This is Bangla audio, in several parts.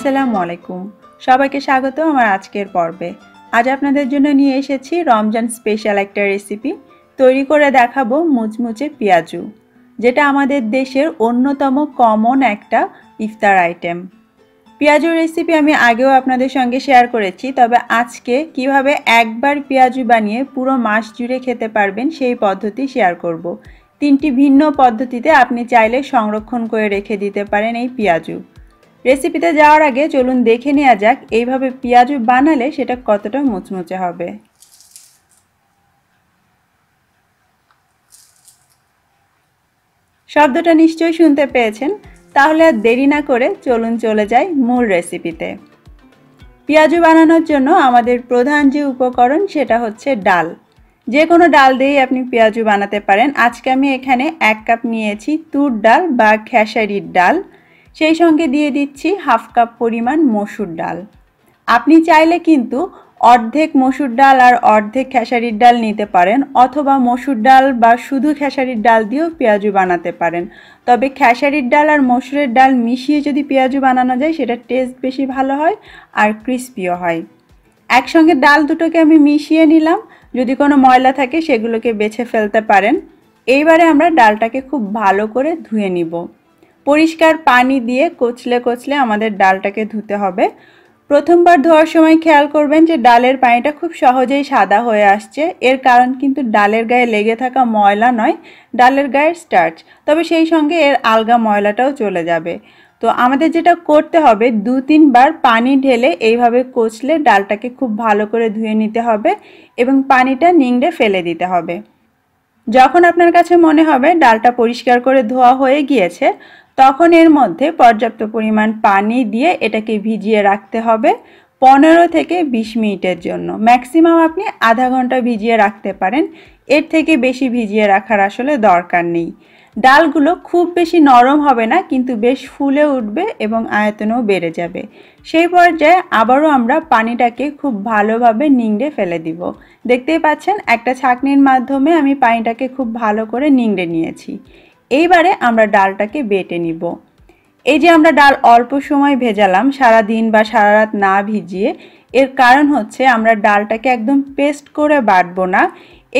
আসসালামু আলাইকুম। সবাইকে স্বাগত আমার আজকের পর্বে। আজ আপনাদের জন্য নিয়ে এসেছি রমজান স্পেশাল একটা রেসিপি। তৈরি করে দেখাবো মুচমুচে পেঁয়াজু, যেটা আমাদের দেশের অন্যতম কমন একটা ইফতার আইটেম। পেঁয়াজুর রেসিপি আমি আগেও আপনাদের সঙ্গে শেয়ার করেছি, তবে আজকে কিভাবে একবার পেঁয়াজু বানিয়ে পুরো মাস জুড়ে খেতে পারবেন সেই পদ্ধতি শেয়ার করব। 3টি ভিন্ন পদ্ধতিতে আপনি চাইলে সংরক্ষণ করে রেখে দিতে পারেন এই পেঁয়াজু। রেসিপিতে যাওয়ার আগে চলুন দেখে নেওয়া যাক এইভাবে পেঁয়াজু বানালে সেটা কতটা মুচমুচে হবে। শব্দটা নিশ্চয়ই শুনতে পেয়েছেন, তাহলে আর দেরি না করে চলুন চলে যাই মূল রেসিপিতে। পেঁয়াজু বানানোর জন্য আমাদের প্রধান যে উপকরণ সেটা হচ্ছে ডাল। যে কোনো ডাল দিয়েই আপনি পেঁয়াজু বানাতে পারেন। আজকে আমি এখানে 1 কাপ নিয়েছি তুর ডাল বা খেসারির ডাল, সেই সঙ্গে দিয়ে দিচ্ছি হাফ কাপ পরিমাণ মসুর ডাল। আপনি চাইলে কিন্তু অর্ধেক মসুর ডাল আর অর্ধেক খেসারির ডাল নিতে পারেন, অথবা মসুর ডাল বা শুধু খেসারির ডাল দিয়েও পেঁয়াজু বানাতে পারেন। তবে খেসারির ডাল আর মসুরের ডাল মিশিয়ে যদি পেঁয়াজু বানানো যায় সেটা টেস্ট বেশি ভালো হয় আর ক্রিস্পিও হয়। একসঙ্গে ডাল দুটোকে আমি মিশিয়ে নিলাম। যদি কোনো ময়লা থাকে সেগুলোকে বেছে ফেলতে পারেন। এইবারে আমরা ডালটাকে খুব ভালো করে ধুয়ে নিব। পরিষ্কার পানি দিয়ে কচলে কচলে আমাদের ডালটাকে ধুতে হবে। প্রথমবার ধোয়ার সময় খেয়াল করবেন যে ডালের পানিটা খুব সহজেই সাদা হয়ে আসছে। এর কারণ কিন্তু ডালের গায়ে লেগে থাকা ময়লা নয়, ডালের গায়ের স্টার্চ। তবে সেই সঙ্গে এর আলগা ময়লাটাও চলে যাবে। তো আমাদের যেটা করতে হবে, 2-3 বার পানি ঢেলে এইভাবে কচলে ডালটাকে খুব ভালো করে ধুয়ে নিতে হবে এবং পানিটা নিংড়ে ফেলে দিতে হবে। যখন আপনার কাছে মনে হবে ডালটা পরিষ্কার করে ধোয়া হয়ে গিয়েছে, তখন এর মধ্যে পর্যাপ্ত পরিমাণ পানি দিয়ে এটাকে ভিজিয়ে রাখতে হবে 15 থেকে 20 মিনিটের জন্য। ম্যাক্সিমাম আপনি আধা ঘন্টা ভিজিয়ে রাখতে পারেন, এর থেকে বেশি ভিজিয়ে রাখার আসলে দরকার নেই। ডালগুলো খুব বেশি নরম হবে না, কিন্তু বেশ ফুলে উঠবে এবং আয়তনও বেড়ে যাবে। সেই পর্যায়ে আবারও আমরা পানিটাকে খুব ভালোভাবে নিংড়ে ফেলে দিব। দেখতেই পাচ্ছেন একটা ছাঁকনির মাধ্যমে আমি পানিটাকে খুব ভালো করে নিংড়ে নিয়েছি। এইবারে আমরা ডালটাকে বেটে নিব। এই যে আমরা ডাল অল্প সময় ভেজালাম, সারা দিন বা সারা রাত না ভিজিয়ে, এর কারণ হচ্ছে আমরা ডালটাকে একদম পেস্ট করে বাটবো না,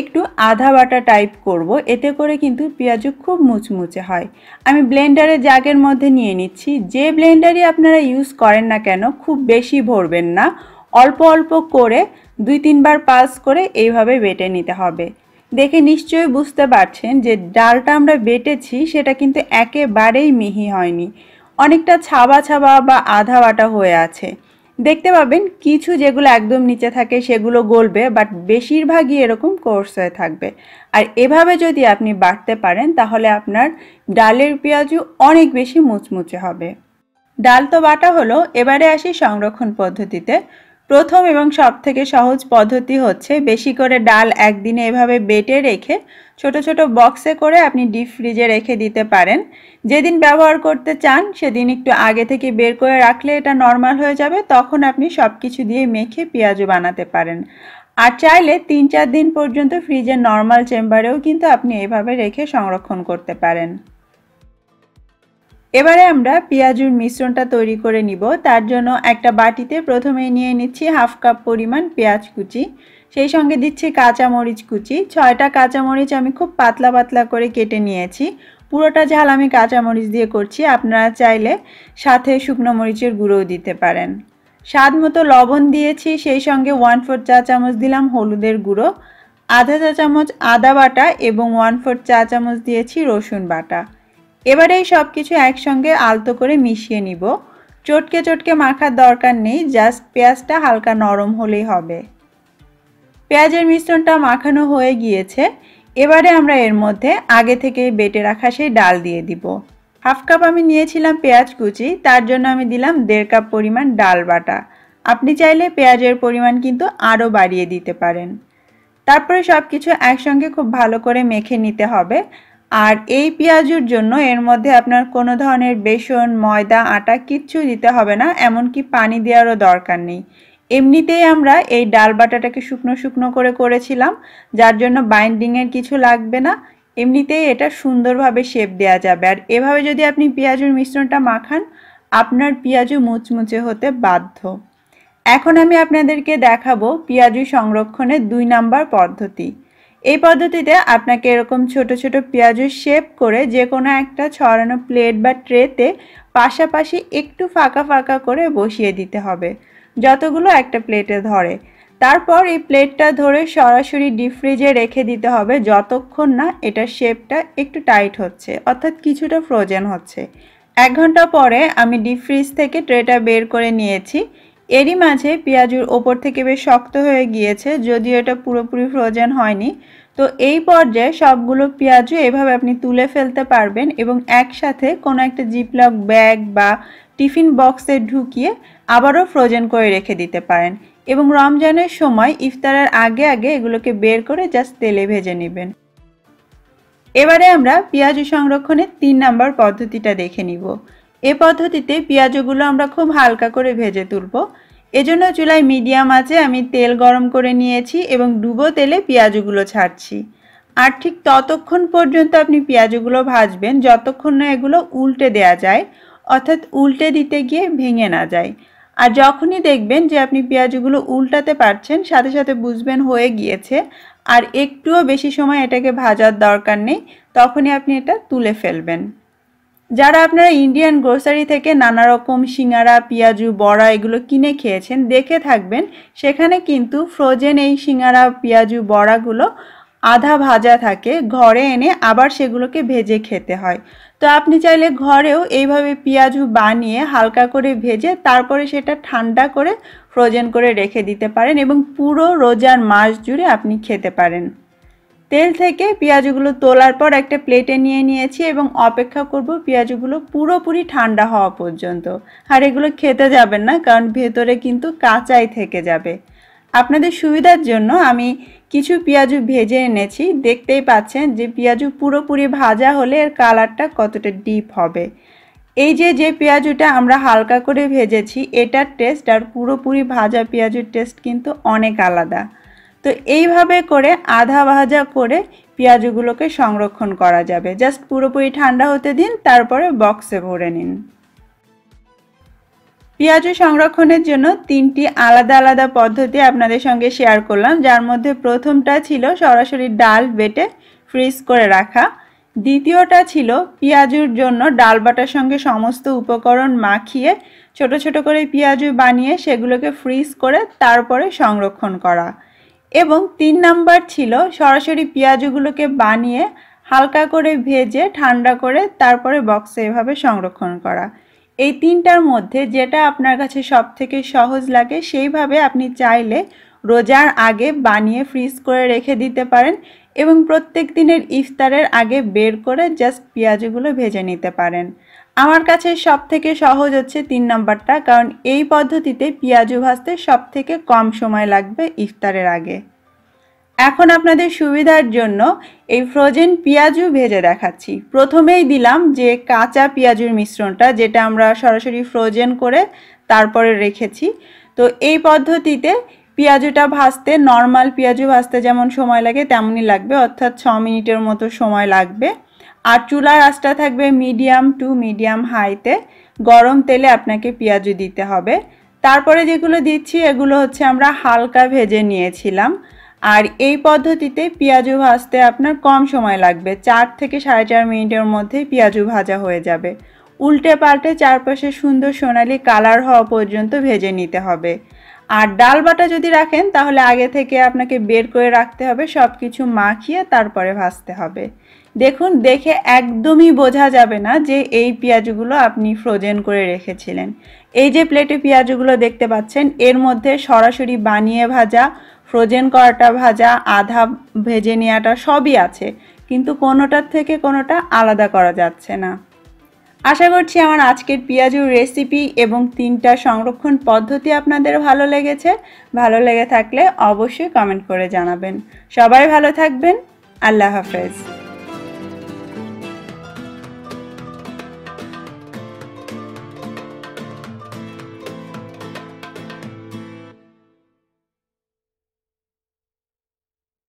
একটু আধা বাটা টাইপ করব। এতে করে কিন্তু পেঁয়াজু খুব মুচমুচে হয়। আমি ব্লেন্ডারে জাগের মধ্যে নিয়ে নিচ্ছি। যে ব্লেন্ডারই আপনারা ইউজ করেন না কেন, খুব বেশি ভরবেন না, অল্প অল্প করে 2-3 বার পালস করে এইভাবে বেটে নিতে হবে। দেখে নিশ্চয়ই বুঝতে পারছেন যে ডালটা আমরা বেটেছি সেটা কিন্তু একেবারেই মিহি হয়নি, অনেকটা ছাবা ছাবা বা আধা বাটা হয়ে আছে। দেখতে পাবেন কিছু যেগুলো একদম নিচে থাকে সেগুলো গলবে, বাট বেশিরভাগই এরকম কোর্স হয়ে থাকবে। আর এভাবে যদি আপনি বাটতে পারেন তাহলে আপনার ডালের পেঁয়াজু অনেক বেশি মুচমুচে হবে। ডাল তো বাটা হলো, এবারে আসি সংরক্ষণ পদ্ধতিতে। প্রথম এবং সবথেকে সহজ পদ্ধতি হচ্ছে বেশি করে ডাল একদিনে এভাবে বেটে রেখে ছোট ছোট বক্সে করে আপনি ডিপ ফ্রিজে রেখে দিতে পারেন। যেদিন ব্যবহার করতে চান সেদিন একটু আগে থেকে বের করে রাখলে এটা নরমাল হয়ে যাবে, তখন আপনি সব কিছু দিয়ে মেখে পেঁয়াজু বানাতে পারেন। আর চাইলে 3-4 দিন পর্যন্ত ফ্রিজের নর্মাল চেম্বারেও কিন্তু আপনি এভাবে রেখে সংরক্ষণ করতে পারেন। এবারে আমরা পেঁয়াজুর মিশ্রণটা তৈরি করে নিব। তার জন্য একটা বাটিতে প্রথমেই নিয়ে নিচ্ছি হাফ কাপ পরিমাণ পেঁয়াজ কুচি, সেই সঙ্গে দিচ্ছি কাঁচামরিচ কুচি। 6টা কাঁচামরিচ আমি খুব পাতলা পাতলা করে কেটে নিয়েছি। পুরোটা ঝাল আমি কাঁচামরিচ দিয়ে করছি, আপনারা চাইলে সাথে শুকনো মরিচের গুঁড়োও দিতে পারেন। স্বাদ মতো লবণ দিয়েছি, সেই সঙ্গে 1/4 চা চামচ দিলাম হলুদের গুঁড়ো, আধা চা চামচ আদা বাটা এবং 1/4 চা চামচ দিয়েছি রসুন বাটা। এবারে এই সব কিছু একসঙ্গে আলতো করে মিশিয়ে নিব। চটকে চটকে মাখার দরকার নেই, জাস্ট পেঁয়াজটা হালকা নরম হলেই হবে। পেঁয়াজের মিশ্রণটা মাখানো হয়ে গিয়েছে। এবারে আমরা এর মধ্যে আগে থেকে বেটে রাখা সেই ডাল দিয়ে দিব। হাফ কাপ আমি নিয়েছিলাম পেঁয়াজ কুচি, তার জন্য আমি দিলাম 1.5 কাপ পরিমাণ ডাল বাটা। আপনি চাইলে পেঁয়াজের পরিমাণ কিন্তু আরও বাড়িয়ে দিতে পারেন। তারপরে সব কিছু একসঙ্গে খুব ভালো করে মেখে নিতে হবে। আর এই পেঁয়াজুর জন্য এর মধ্যে আপনার কোনো ধরনের বেসন, ময়দা, আটা কিচ্ছু দিতে হবে না, এমনকি পানি দেওয়ারও দরকার নেই। এমনিতেই আমরা এই ডাল বাটাটাকে শুকনো শুকনো করে করেছিলাম, যার জন্য বাইন্ডিংয়ের কিছু লাগবে না, এমনিতেই এটা সুন্দরভাবে শেপ দেওয়া যাবে। আর এভাবে যদি আপনি পেঁয়াজুর মিশ্রণটা মাখান, আপনার পেঁয়াজু মুচমুচে হতে বাধ্য। এখন আমি আপনাদেরকে দেখাবো পেঁয়াজু সংরক্ষণের 2 নাম্বার পদ্ধতি। এই পদ্ধতিতে আপনাকে এরকম ছোট ছোট পেঁয়াজুর শেপ করে যে কোনো একটা ছড়ানো প্লেট বা ট্রেতে পাশাপাশি একটু ফাঁকা ফাঁকা করে বসিয়ে দিতে হবে, যতগুলো একটা প্লেটে ধরে। তারপর এই প্লেটটা ধরে সরাসরি ডিপ ফ্রিজে রেখে দিতে হবে যতক্ষণ না এটার শেপটা একটু টাইট হচ্ছে, অর্থাৎ কিছুটা ফ্রোজেন হচ্ছে। 1 ঘন্টা পরে আমি ডিপ ফ্রিজ থেকে ট্রেটা বের করে নিয়েছি। এরই মাঝে পেঁয়াজুর ওপর থেকে বেশ শক্ত হয়ে গিয়েছে, যদিও এটা পুরোপুরি ফ্রোজেন হয়নি। তো এই পর্যায়ে সবগুলো পেঁয়াজু এভাবে আপনি তুলে ফেলতে পারবেন এবং একসাথে কোনো একটা জিপলক ব্যাগ বা টিফিন বক্সে ঢুকিয়ে আবারও ফ্রোজেন করে রেখে দিতে পারেন এবং রমজানের সময় ইফতারের আগে আগে এগুলোকে বের করে জাস্ট তেলে ভেজে নেবেন। এবারে আমরা পেঁয়াজু সংরক্ষণের 3 নাম্বার পদ্ধতিটা দেখে নিব। এই পদ্ধতিতে পেঁয়াজগুলো আমরা খুব হালকা করে ভেজে তুলব। এজন্য চুলায় মিডিয়াম আঁচে আমি তেল গরম করে নিয়েছি এবং ডুবো তেলে পেঁয়াজগুলো ছাড়ছি। আর ঠিক ততক্ষণ পর্যন্ত আপনি পেঁয়াজগুলো ভাজবেন যতক্ষণ না এগুলো উল্টে দেয়া যায়, অর্থাৎ উল্টে দিতে গিয়ে ভেঙে না যায়। আর যখনই দেখবেন যে আপনি পেঁয়াজগুলো উল্টাতে পারছেন, সাথে সাথে বুঝবেন হয়ে গিয়েছে আর একটুও বেশি সময় এটাকে ভাজার দরকার নেই, তখনই আপনি এটা তুলে ফেলবেন। যারা আপনারা ইন্ডিয়ান গ্রোসারি থেকে নানা রকম সিঙ্গারা, পেঁয়াজু, বড়া এগুলো কিনে খেয়েছেন, দেখে থাকবেন সেখানে কিন্তু ফ্রোজেন এই সিঙ্গারা, পেঁয়াজু, বড়াগুলো আধা ভাজা থাকে, ঘরে এনে আবার সেগুলোকে ভেজে খেতে হয়। তো আপনি চাইলে ঘরেও এইভাবে পেঁয়াজু বানিয়ে হালকা করে ভেজে তারপরে সেটা ঠান্ডা করে ফ্রোজেন করে রেখে দিতে পারেন এবং পুরো রোজার মাস জুড়ে আপনি খেতে পারেন। তেল থেকে পেঁয়াজগুলো তোলার পর একটা প্লেটে নিয়ে নিয়েছি এবং অপেক্ষা করব পেঁয়াজগুলো পুরোপুরি ঠান্ডা হওয়া পর্যন্ত। আর এগুলো খেতে যাবেন না, কারণ ভেতরে কিন্তু কাঁচাই থেকে যাবে। আপনাদের সুবিধার জন্য আমি কিছু পেঁয়াজু ভেজে এনেছি। দেখতেই পাচ্ছেন যে পেঁয়াজু পুরোপুরি ভাজা হলে এর কালারটা কতটা ডিপ হবে। এই যে পেঁয়াজুটা আমরা হালকা করে ভেজেছি, এটার টেস্ট আর পুরোপুরি ভাজা পেঁয়াজুর টেস্ট কিন্তু অনেক আলাদা। তো এইভাবে করে আধা ভাজা করে পেঁয়াজগুলোকে সংরক্ষণ করা যাবে। জাস্ট পুরোপুরি ঠান্ডা হতে দিন, তারপরে বক্সে ভরে নিন। পেঁয়াজু সংরক্ষণের জন্য 3টি আলাদা আলাদা পদ্ধতি আপনাদের সঙ্গে শেয়ার করলাম, যার মধ্যে প্রথমটা ছিল সরাসরি ডাল বেটে ফ্রিজ করে রাখা। দ্বিতীয়টা ছিল পেঁয়াজুর জন্য ডাল বাটার সঙ্গে সমস্ত উপকরণ মাখিয়ে ছোট ছোট করে পেঁয়াজু বানিয়ে সেগুলোকে ফ্রিজ করে তারপরে সংরক্ষণ করা। এবং 3 নাম্বার ছিল সরাসরি পেঁয়াজগুলোকে বানিয়ে হালকা করে ভেজে ঠান্ডা করে তারপরে বক্সে এভাবে সংরক্ষণ করা। এই 3টার মধ্যে যেটা আপনার কাছে সবথেকে সহজ লাগে সেইভাবে আপনি চাইলে রোজার আগে বানিয়ে ফ্রিজ করে রেখে দিতে পারেন এবং প্রত্যেক দিনের ইফতারের আগে বের করে জাস্ট পেঁয়াজগুলো ভেজে নিতে পারেন। আমার কাছে সবথেকে সহজ হচ্ছে 3 নাম্বারটা, কারণ এই পদ্ধতিতে পেঁয়াজু ভাজতে সবথেকে কম সময় লাগবে ইফতারের আগে। এখন আপনাদের সুবিধার জন্য এই ফ্রোজেন পেঁয়াজু ভেজে দেখাচ্ছি। প্রথমেই দিলাম যে কাঁচা পেঁয়াজুর মিশ্রণটা, যেটা আমরা সরাসরি ফ্রোজেন করে তারপরে রেখেছি। তো এই পদ্ধতিতে পেঁয়াজুটা ভাজতে, নর্মাল পেঁয়াজু ভাজতে যেমন সময় লাগে তেমনই লাগবে, অর্থাৎ 6 মিনিটের মতো সময় লাগবে। আর চুলার আঁচটা থাকবে মিডিয়াম টু মিডিয়াম হাইতে। গরম তেলে আপনাকে পেঁয়াজু দিতে হবে। তারপরে যেগুলো দিচ্ছি এগুলো হচ্ছে আমরা হালকা ভেজে নিয়েছিলাম। আর এই পদ্ধতিতে পেঁয়াজু ভাজতে আপনার কম সময় লাগবে, 4 থেকে 4.5 মিনিটের মধ্যে পেঁয়াজু ভাজা হয়ে যাবে। উল্টে পাল্টে চারপাশে সুন্দর সোনালি কালার হওয়া পর্যন্ত ভেজে নিতে হবে। আর ডাল বাটা যদি রাখেন তাহলে আগে থেকে আপনাকে বের করে রাখতে হবে, সব কিছু মাখিয়ে তারপরে ভাজতে হবে। দেখুন, দেখে একদমই বোঝা যাবে না যে এই পেঁয়াজগুলো আপনি ফ্রোজেন করে রেখেছিলেন। এই যে প্লেটে পেঁয়াজগুলো দেখতে পাচ্ছেন, এর মধ্যে সরাসরি বানিয়ে ভাজা, ফ্রোজেন করাটা ভাজা, আধা ভেজে নেওয়াটা সবই আছে, কিন্তু কোনোটার থেকে কোনোটা আলাদা করা যাচ্ছে না। আশা করছি আমার আজকের পেঁয়াজুর রেসিপি এবং 3টা সংরক্ষণ পদ্ধতি আপনাদের ভালো লেগেছে। ভালো লেগে থাকলে অবশ্যই কমেন্ট করে জানাবেন। সবাই ভালো থাকবেন। আল্লাহ হাফেজ।